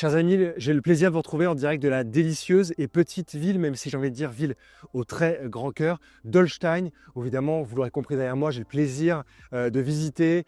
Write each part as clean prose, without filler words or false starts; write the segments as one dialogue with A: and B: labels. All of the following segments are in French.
A: Chers amis, j'ai le plaisir de vous retrouver en direct de la délicieuse et petite ville, même si j'ai envie de dire ville au très grand cœur, d'Holstein. Évidemment, vous l'aurez compris derrière moi, j'ai le plaisir de visiter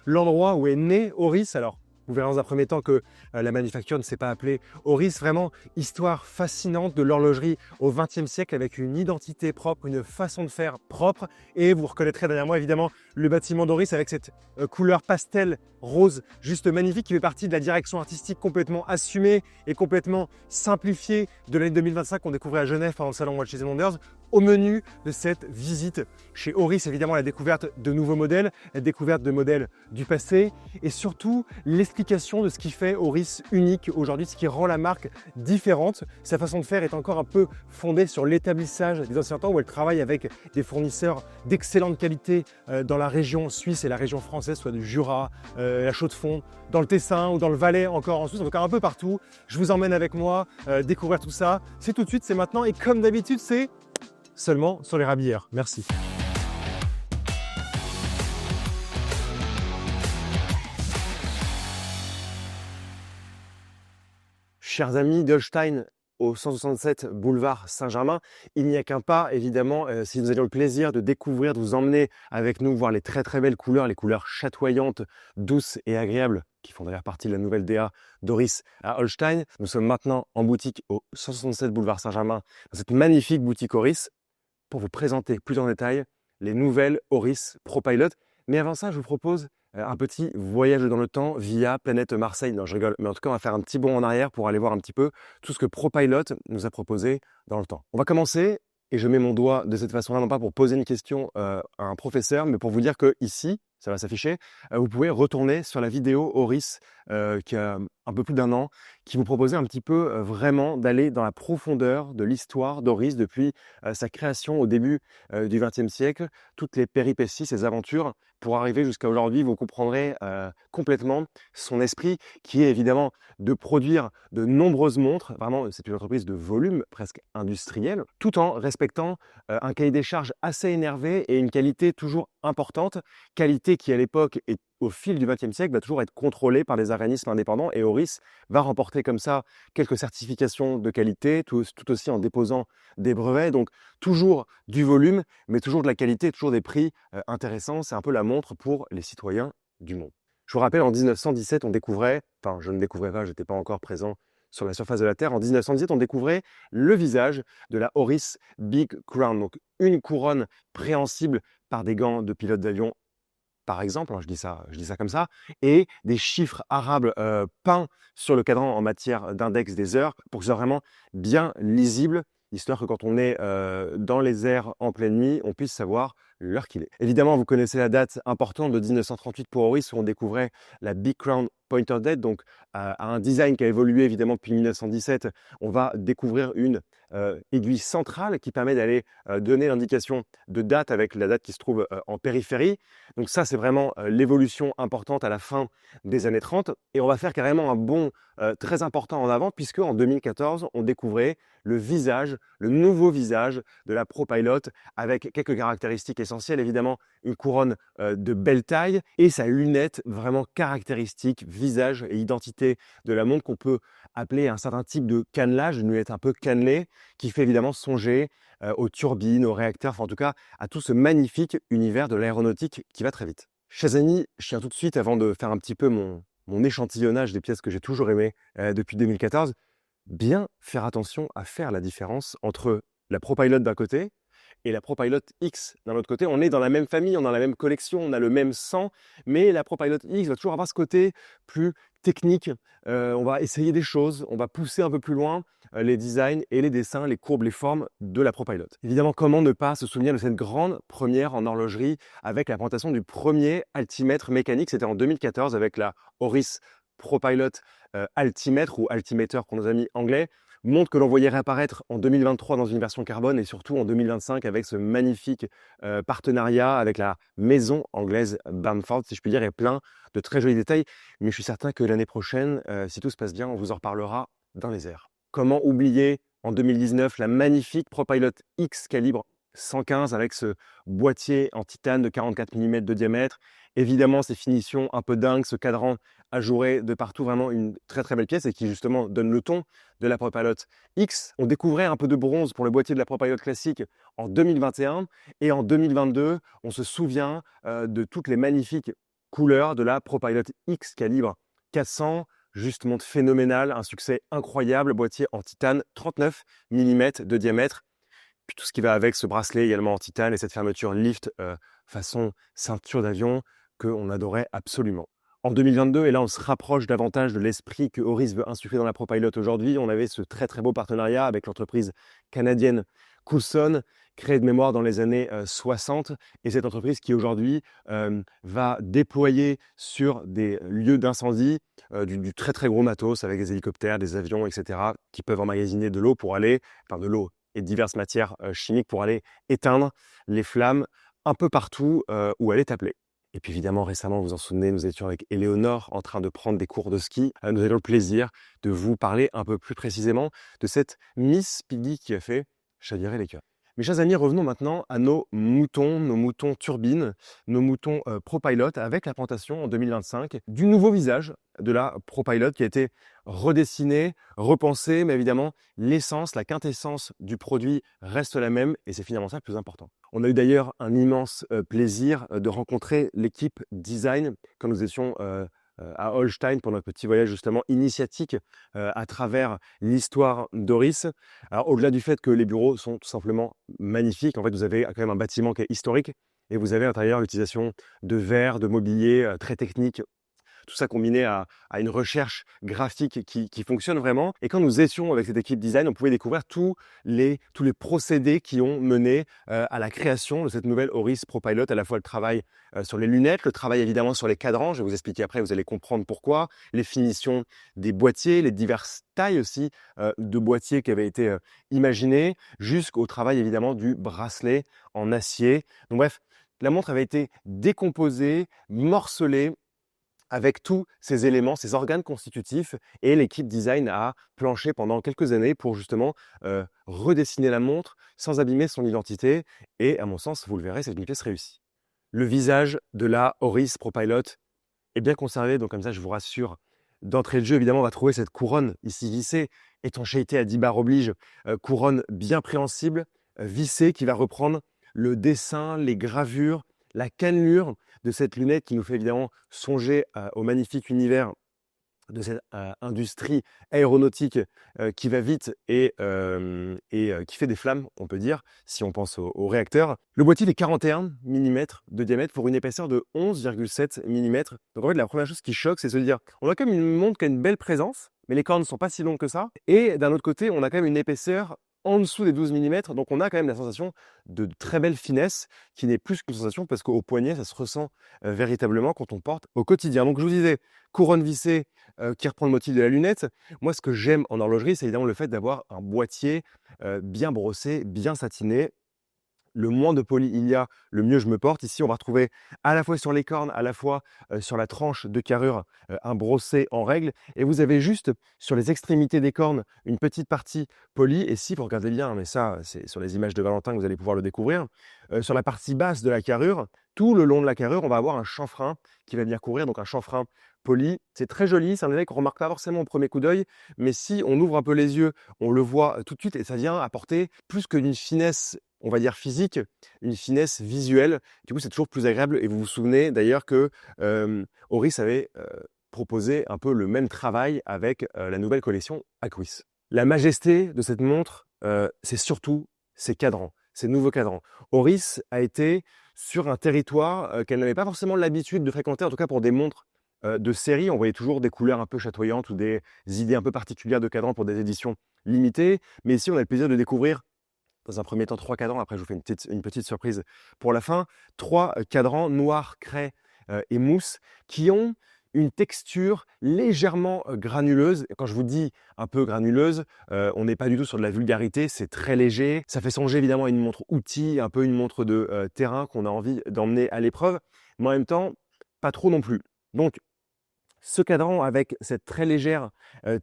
A: l'endroit où est né Oris. Alors, vous verrez dans un premier temps que la manufacture ne s'est pas appelée Oris. Vraiment, histoire fascinante de l'horlogerie au XXe siècle avec une identité propre, une façon de faire propre. Et vous reconnaîtrez derrière moi, évidemment, le bâtiment d'Oris avec cette couleur pastel rose juste magnifique qui fait partie de la direction artistique complètement assumée et complètement simplifiée de l'année 2025 qu'on découvrait à Genève pendant le salon Watches and Wonders. Au menu de cette visite chez Oris, évidemment, la découverte de nouveaux modèles, la découverte de modèles du passé et surtout l'explication de ce qui fait Oris unique aujourd'hui, ce qui rend la marque différente. Sa façon de faire est encore un peu fondée sur l'établissage des anciens temps où elle travaille avec des fournisseurs d'excellente qualité dans la région suisse et la région française, soit du Jura, la Chaux-de-Fonds, dans le Tessin ou dans le Valais encore en Suisse, en tout cas un peu partout. Je vous emmène avec moi découvrir tout ça. C'est tout de suite, c'est maintenant et comme d'habitude, c'est seulement sur les Rabières. Merci. Chers amis d'Holstein, au 167 boulevard Saint-Germain, il n'y a qu'un pas, évidemment, si nous avions le plaisir de découvrir, de vous emmener avec nous, voir les très belles couleurs, les couleurs chatoyantes, douces et agréables, qui font d'ailleurs partie de la nouvelle DA d'Oris à Holstein. Nous sommes maintenant en boutique au 167 boulevard Saint-Germain, dans cette magnifique boutique Oris, pour vous présenter plus en détail les nouvelles Oris ProPilot. Mais avant ça, je vous propose un petit voyage dans le temps via Planète Marseille. Non, je rigole, mais en tout cas, on va faire un petit bond en arrière pour aller voir un petit peu tout ce que ProPilot nous a proposé dans le temps. On va commencer, et je mets mon doigt de cette façon-là, non pas pour poser une question à un professeur, mais pour vous dire que ici, ça va s'afficher, vous pouvez retourner sur la vidéo Oris qui a un peu plus d'1 an, qui vous proposait un petit peu vraiment d'aller dans la profondeur de l'histoire d'Oris depuis sa création au début du XXe siècle, toutes les péripéties, ses aventures, pour arriver jusqu'à aujourd'hui. Vous comprendrez complètement son esprit qui est évidemment de produire de nombreuses montres. Vraiment, c'est une entreprise de volume presque industriel, tout en respectant un cahier des charges assez énervé et une qualité toujours importante, qualité qui à l'époque et au fil du XXe siècle va toujours être contrôlée par des organismes indépendants et Oris va remporter comme ça quelques certifications de qualité, tout aussi en déposant des brevets. Donc toujours du volume, mais toujours de la qualité, toujours des prix intéressants. C'est un peu la montre pour les citoyens du monde. Je vous rappelle, en 1917, on découvrait, enfin je ne découvrais pas, je n'étais pas encore présent sur la surface de la Terre. En 1917, on découvrait le visage de la Oris Big Crown, donc une couronne préhensible par des gants de pilote d'avion, par exemple, hein, je dis ça comme ça, et des chiffres arabes peints sur le cadran en matière d'index des heures pour que ce soit vraiment bien lisible, histoire que quand on est dans les airs en pleine nuit, on puisse savoir l'heure qu'il est. Évidemment, vous connaissez la date importante de 1938 pour Oris où on découvrait la Big Crown Pointer Date, donc à un design qui a évolué évidemment depuis 1917. On va découvrir une aiguille centrale qui permet d'aller donner l'indication de date avec la date qui se trouve en périphérie. Donc ça, c'est vraiment l'évolution importante à la fin des années 30. Et on va faire carrément un bond très important en avant puisque en 2014, on découvrait le visage, le nouveau visage de la ProPilot avec quelques caractéristiques essentielles. Évidemment, une couronne de belle taille et sa lunette vraiment caractéristique, visage et identité de la montre qu'on peut appeler un certain type de cannelage, une lunette un peu cannelée qui fait évidemment songer aux turbines, aux réacteurs, enfin en tout cas à tout ce magnifique univers de l'aéronautique qui va très vite. Chers amis, je tiens tout de suite, avant de faire un petit peu mon échantillonnage des pièces que j'ai toujours aimées depuis 2014, bien faire attention à faire la différence entre la ProPilot d'un côté et la ProPilot X d'un autre côté. On est dans la même famille, on a la même collection, on a le même sang, mais la ProPilot X va toujours avoir ce côté plus technique. On va essayer des choses, on va pousser un peu plus loin les designs et les dessins, les courbes, les formes de la ProPilot. Évidemment, comment ne pas se souvenir de cette grande première en horlogerie avec la présentation du premier altimètre mécanique. C'était en 2014 avec la Oris ProPilot altimètre ou altimeter pour nos amis anglais. Montre que l'on voyait réapparaître en 2023 dans une version carbone et surtout en 2025 avec ce magnifique partenariat avec la maison anglaise Bamford, si je puis dire, et plein de très jolis détails. Mais je suis certain que l'année prochaine, si tout se passe bien, on vous en reparlera dans les airs. Comment oublier en 2019 la magnifique ProPilot X calibre 115 avec ce boîtier en titane de 44 mm de diamètre. Évidemment, ces finitions un peu dingues, ce cadran ajouré de partout, vraiment une très très belle pièce et qui justement donne le ton de la ProPilot X. On découvrait un peu de bronze pour le boîtier de la ProPilot classique en 2021 et en 2022, on se souvient de toutes les magnifiques couleurs de la ProPilot X calibre 400. Juste montre phénoménale, un succès incroyable, boîtier en titane, 39 mm de diamètre. Puis tout ce qui va avec, ce bracelet également en titane et cette fermeture lift façon ceinture d'avion qu'on adorait absolument. En 2022, et là on se rapproche davantage de l'esprit que Oris veut insuffler dans la ProPilot aujourd'hui, on avait ce très très beau partenariat avec l'entreprise canadienne Coulson, créée de mémoire dans les années 60, et cette entreprise qui aujourd'hui va déployer sur des lieux d'incendie du très très gros matos avec des hélicoptères, des avions, etc., qui peuvent emmagasiner de l'eau pour aller, enfin de l'eau et diverses matières chimiques pour aller éteindre les flammes un peu partout où elle est appelée. Et puis évidemment, récemment, vous vous en souvenez, nous étions avec Éléonore en train de prendre des cours de ski. Nous avions le plaisir de vous parler un peu plus précisément de cette Miss Piggy qui a fait chavirer les cœurs. Mes chers amis, revenons maintenant à nos moutons turbines, nos moutons ProPilot avec la présentation en 2025 du nouveau visage de la ProPilot qui a été redessiné, repensé, mais évidemment, l'essence, la quintessence du produit reste la même et c'est finalement ça le plus important. On a eu d'ailleurs un immense plaisir de rencontrer l'équipe design quand nous étions à Holstein pour notre petit voyage justement initiatique à travers l'histoire d'Oris. Alors au-delà du fait que les bureaux sont tout simplement magnifiques, en fait vous avez quand même un bâtiment qui est historique et vous avez à l'intérieur l'utilisation de verre, de mobilier très technique. Tout ça combiné à une recherche graphique qui fonctionne vraiment. Et quand nous étions avec cette équipe design, on pouvait découvrir tous les procédés qui ont mené à la création de cette nouvelle Oris ProPilot, à la fois le travail sur les lunettes, le travail évidemment sur les cadrans, je vais vous expliquer après, vous allez comprendre pourquoi, les finitions des boîtiers, les diverses tailles aussi de boîtiers qui avaient été imaginées, jusqu'au travail évidemment du bracelet en acier. Donc bref, la montre avait été décomposée, morcelée, avec tous ces éléments, ces organes constitutifs, et l'équipe design a planché pendant quelques années pour justement redessiner la montre sans abîmer son identité. Et à mon sens, vous le verrez, c'est une pièce réussie. Le visage de la Oris ProPilot est bien conservé, donc comme ça, je vous rassure. D'entrée de jeu, évidemment, on va trouver cette couronne ici vissée, étanchéité à 10 bars oblige, couronne bien préhensible, vissée, qui va reprendre le dessin, les gravures, la cannelure de cette lunette qui nous fait évidemment songer au magnifique univers de cette industrie aéronautique qui va vite et qui fait des flammes, on peut dire, si on pense au réacteur. Le boîtier fait 41 mm de diamètre pour une épaisseur de 11,7 mm. Donc en fait, la première chose qui choque, c'est se dire, on a quand même une montre qui a une belle présence, mais les cornes ne sont pas si longues que ça. Et d'un autre côté, on a quand même une épaisseur en dessous des 12 mm, donc on a quand même la sensation de très belle finesse, qui n'est plus qu'une sensation, parce qu'au poignet, ça se ressent véritablement quand on porte au quotidien. Donc je vous disais, couronne vissée qui reprend le motif de la lunette. Moi, ce que j'aime en horlogerie, c'est évidemment le fait d'avoir un boîtier bien brossé, bien satiné. Le moins de poli il y a, le mieux je me porte. Ici, on va retrouver à la fois sur les cornes, à la fois sur la tranche de carrure, un brossé en règle. Et vous avez juste sur les extrémités des cornes une petite partie polie. Et si vous regardez bien, mais ça, c'est sur les images de Valentin que vous allez pouvoir le découvrir, sur la partie basse de la carrure, tout le long de la carrure, on va avoir un chanfrein qui va venir couvrir, donc un chanfrein poli. C'est très joli, c'est un élément qu'on ne remarque pas forcément au premier coup d'œil, mais si on ouvre un peu les yeux, on le voit tout de suite et ça vient apporter plus qu'une finesse, on va dire physique, une finesse visuelle. Du coup, c'est toujours plus agréable. Et vous vous souvenez d'ailleurs que Oris avait proposé un peu le même travail avec la nouvelle collection Aquis. La majesté de cette montre, c'est surtout ses cadrans, ces nouveaux cadrans. Oris a été sur un territoire qu'elle n'avait pas forcément l'habitude de fréquenter, en tout cas pour des montres de série. On voyait toujours des couleurs un peu chatoyantes ou des idées un peu particulières de cadrans pour des éditions limitées. Mais ici, on a le plaisir de découvrir dans un premier temps 3 cadrans. Après, je vous fais une petite surprise pour la fin. 3 cadrans noir, craie et mousse qui ont une texture légèrement granuleuse. Et quand je vous dis un peu granuleuse, on n'est pas du tout sur de la vulgarité, c'est très léger. Ça fait songer évidemment à une montre outil, un peu une montre de terrain qu'on a envie d'emmener à l'épreuve, mais en même temps, pas trop non plus. Donc, ce cadran avec cette très légère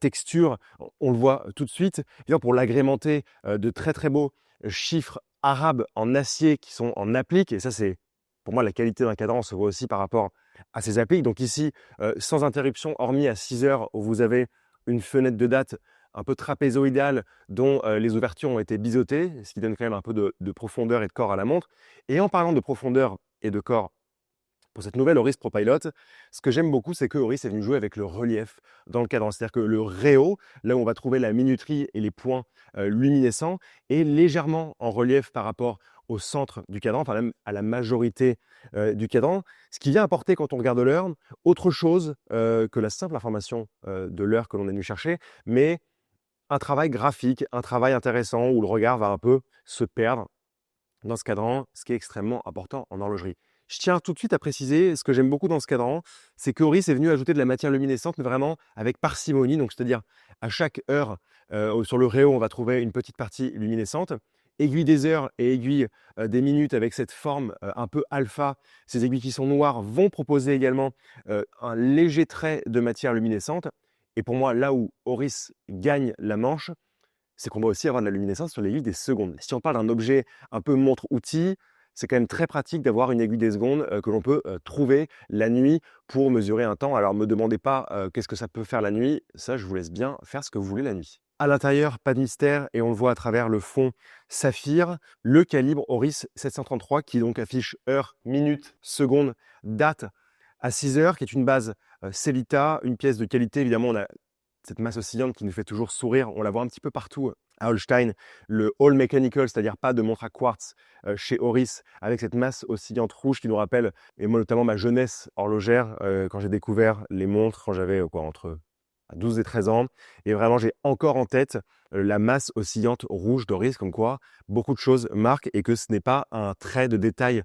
A: texture, on le voit tout de suite. Pour l'agrémenter de très très beaux chiffres arabes en acier qui sont en applique. Et ça, c'est pour moi la qualité d'un cadran se voit aussi par rapport à ces appliques. Donc ici, sans interruption, hormis à 6 heures où vous avez une fenêtre de date un peu trapézoïdale dont les ouvertures ont été biseautées, ce qui donne quand même un peu de profondeur et de corps à la montre. Et en parlant de profondeur et de corps, pour cette nouvelle Oris ProPilot, ce que j'aime beaucoup, c'est que Oris est venu jouer avec le relief dans le cadran. C'est-à-dire que le réo, là où on va trouver la minuterie et les points luminescents, est légèrement en relief par rapport au centre du cadran, enfin même à la majorité du cadran, ce qui vient apporter quand on regarde l'heure, autre chose que la simple information de l'heure que l'on est venu chercher, mais un travail graphique, un travail intéressant où le regard va un peu se perdre dans ce cadran, ce qui est extrêmement important en horlogerie. Je tiens tout de suite à préciser, ce que j'aime beaucoup dans ce cadran, c'est que Oris est venu ajouter de la matière luminescente, mais vraiment avec parcimonie. Donc, c'est-à-dire, à chaque heure, sur le réo, on va trouver une petite partie luminescente. Aiguille des heures et aiguille des minutes avec cette forme un peu alpha. Ces aiguilles qui sont noires vont proposer également un léger trait de matière luminescente. Et pour moi, là où Oris gagne la manche, c'est qu'on doit aussi avoir de la luminescence sur l'aiguille des secondes. Si on parle d'un objet un peu montre-outil, c'est quand même très pratique d'avoir une aiguille des secondes que l'on peut trouver la nuit pour mesurer un temps. Alors, ne me demandez pas qu'est-ce que ça peut faire la nuit. Ça, je vous laisse bien faire ce que vous voulez la nuit. À l'intérieur, pas de mystère et on le voit à travers le fond saphir, le calibre Oris 733 qui donc affiche heure, minute, seconde, date à 6 heures, qui est une base Cellita, une pièce de qualité. Évidemment, on a cette masse oscillante qui nous fait toujours sourire. On la voit un petit peu partout à Holstein. Le All Mechanical, c'est-à-dire pas de montre à quartz chez Oris, avec cette masse oscillante rouge qui nous rappelle, et moi notamment ma jeunesse horlogère, quand j'ai découvert les montres, quand j'avais entre 12 et 13 ans. Et vraiment, j'ai encore en tête la masse oscillante rouge d'Oris, comme quoi beaucoup de choses marquent et que ce n'est pas un trait de détail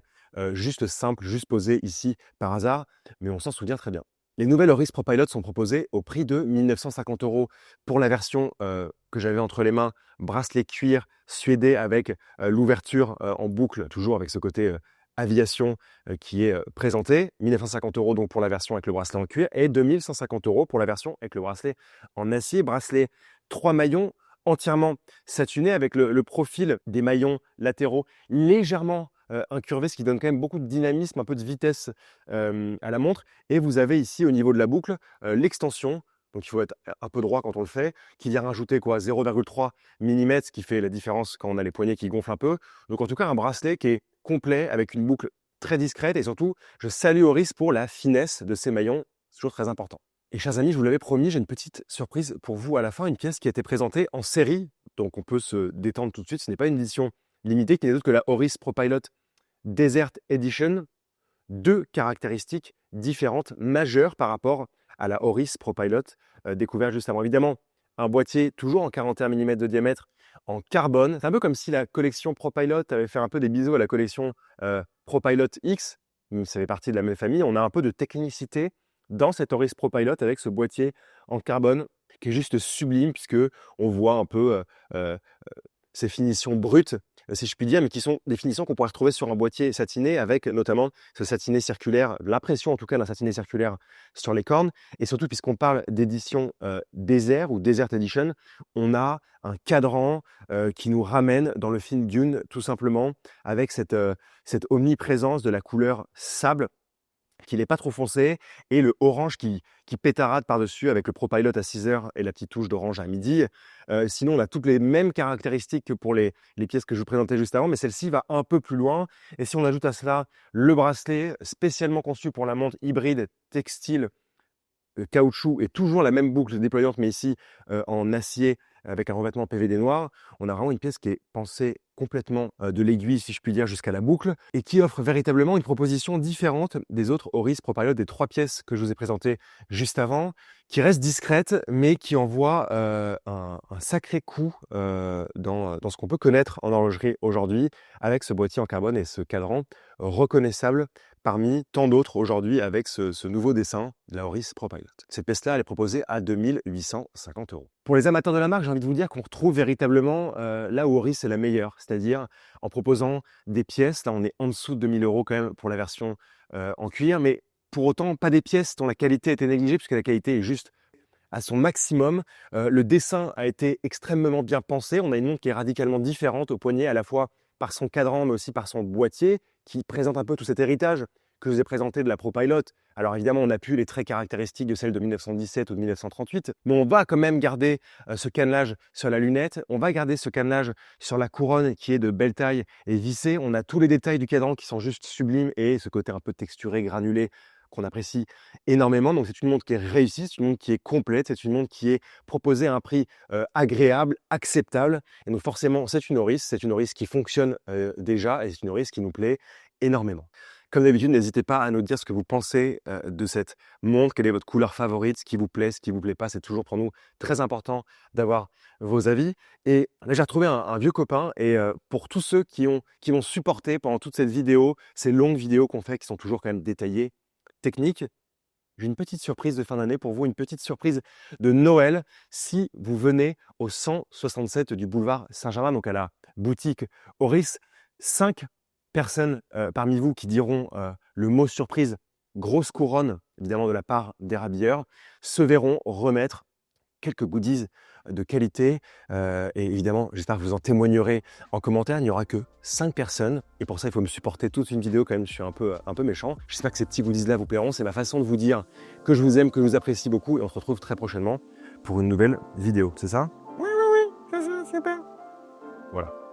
A: juste simple, juste posé ici par hasard, mais on s'en souvient très bien. Les nouvelles Oris ProPilot sont proposées au prix de 1 950 € pour la version que j'avais entre les mains, bracelet cuir suédé avec l'ouverture en boucle, toujours avec ce côté aviation qui est présenté. 1 950 € donc pour la version avec le bracelet en cuir et 2 150 € pour la version avec le bracelet en acier. Bracelet 3 maillons entièrement satinés avec le profil des maillons latéraux légèrement incurvé, ce qui donne quand même beaucoup de dynamisme, un peu de vitesse à la montre. Et vous avez ici au niveau de la boucle l'extension, donc il faut être un peu droit quand on le fait, qui vient rajouter quoi 0,3 mm, ce qui fait la différence quand on a les poignets qui gonflent un peu. Donc en tout cas un bracelet qui est complet avec une boucle très discrète et surtout je salue Oris pour la finesse de ses maillons, c'est toujours très important. Et chers amis, je vous l'avais promis, j'ai une petite surprise pour vous à la fin, une pièce qui a été présentée en série, donc on peut se détendre tout de suite, ce n'est pas une édition limitée qui n'est d'autre que la Oris ProPilot Desert Edition, deux caractéristiques différentes majeures par rapport à la Oris ProPilot découverte juste avant. Évidemment, un boîtier toujours en 41 mm de diamètre en carbone. C'est un peu comme si la collection ProPilot avait fait un peu des bisous à la collection ProPilot X. Ça fait partie de la même famille. On a un peu de technicité dans cette Oris ProPilot avec ce boîtier en carbone qui est juste sublime puisque on voit un peu ces finitions brutes, si je puis dire, mais qui sont des finitions qu'on pourrait retrouver sur un boîtier satiné avec notamment ce satiné circulaire, l'impression en tout cas d'un satiné circulaire sur les cornes. Et surtout, puisqu'on parle d'édition Desert ou Desert Edition, on a un cadran qui nous ramène dans le film Dune, tout simplement, avec cette omniprésence de la couleur sable qu'il n'est pas trop foncé, et le orange qui pétarade par-dessus avec le ProPilot à 6 heures et la petite touche d'orange à midi. Sinon, on a toutes les mêmes caractéristiques que pour les pièces que je vous présentais juste avant, mais celle-ci va un peu plus loin. Et si on ajoute à cela le bracelet spécialement conçu pour la montre hybride textile caoutchouc et toujours la même boucle déployante, mais ici en acier avec un revêtement PVD noir, on a vraiment une pièce qui est pensée complètement de l'aiguille, si je puis dire, jusqu'à la boucle, et qui offre véritablement une proposition différente des autres Oris ProPilot, des 3 pièces que je vous ai présentées juste avant, qui reste discrète, mais qui envoie un sacré coup dans ce qu'on peut connaître en horlogerie aujourd'hui, avec ce boîtier en carbone et ce cadran reconnaissable parmi tant d'autres aujourd'hui avec ce nouveau dessin de la Oris ProPilot. Cette pièce-là, elle est proposée à 2 850 €. Pour les amateurs de la marque, j'ai envie de vous dire qu'on retrouve véritablement là où Oris est la meilleure, c'est-à-dire en proposant des pièces. Là, on est en dessous de 2 000 € quand même pour la version en cuir, mais pour autant, pas des pièces dont la qualité était négligée, puisque la qualité est juste à son maximum. Le dessin a été extrêmement bien pensé. On a une montre qui est radicalement différente au poignet, à la fois par son cadran, mais aussi par son boîtier, qui présente un peu tout cet héritage que je vous ai présenté de la ProPilot. Alors évidemment, on n'a plus les traits caractéristiques de celle de 1917 ou de 1938, mais on va quand même garder ce cannelage sur la lunette, on va garder ce cannelage sur la couronne qui est de belle taille et vissée. On a tous les détails du cadran qui sont juste sublimes et ce côté un peu texturé, granulé qu'on apprécie énormément. Donc c'est une montre qui est réussie, c'est une montre qui est complète, c'est une montre qui est proposée à un prix agréable, acceptable. Et donc forcément, c'est une Oris qui fonctionne déjà et c'est une Oris qui nous plaît énormément. Comme d'habitude, n'hésitez pas à nous dire ce que vous pensez de cette montre, quelle est votre couleur favorite, ce qui vous plaît, ce qui vous plaît pas. C'est toujours pour nous très important d'avoir vos avis. Et là, j'ai retrouvé un vieux copain et pour tous ceux qui m'ont supporté pendant toute cette vidéo, ces longues vidéos qu'on fait qui sont toujours quand même détaillées, techniques, j'ai une petite surprise de fin d'année pour vous, une petite surprise de Noël si vous venez au 167 du boulevard Saint-Germain, donc à la boutique Oris. 5 personnes parmi vous qui diront le mot surprise, grosse couronne, évidemment de la part des rabilleurs, se verront remettre quelques goodies de qualité. Et évidemment, j'espère que vous en témoignerez en commentaire. Il n'y aura que 5 personnes. Et pour ça, il faut me supporter toute une vidéo quand même. Je suis un peu méchant. J'espère que ces petits goodies-là vous plairont. C'est ma façon de vous dire que je vous aime, que je vous apprécie beaucoup. Et on se retrouve très prochainement pour une nouvelle vidéo. C'est ça? Oui, c'est ça, super. Voilà.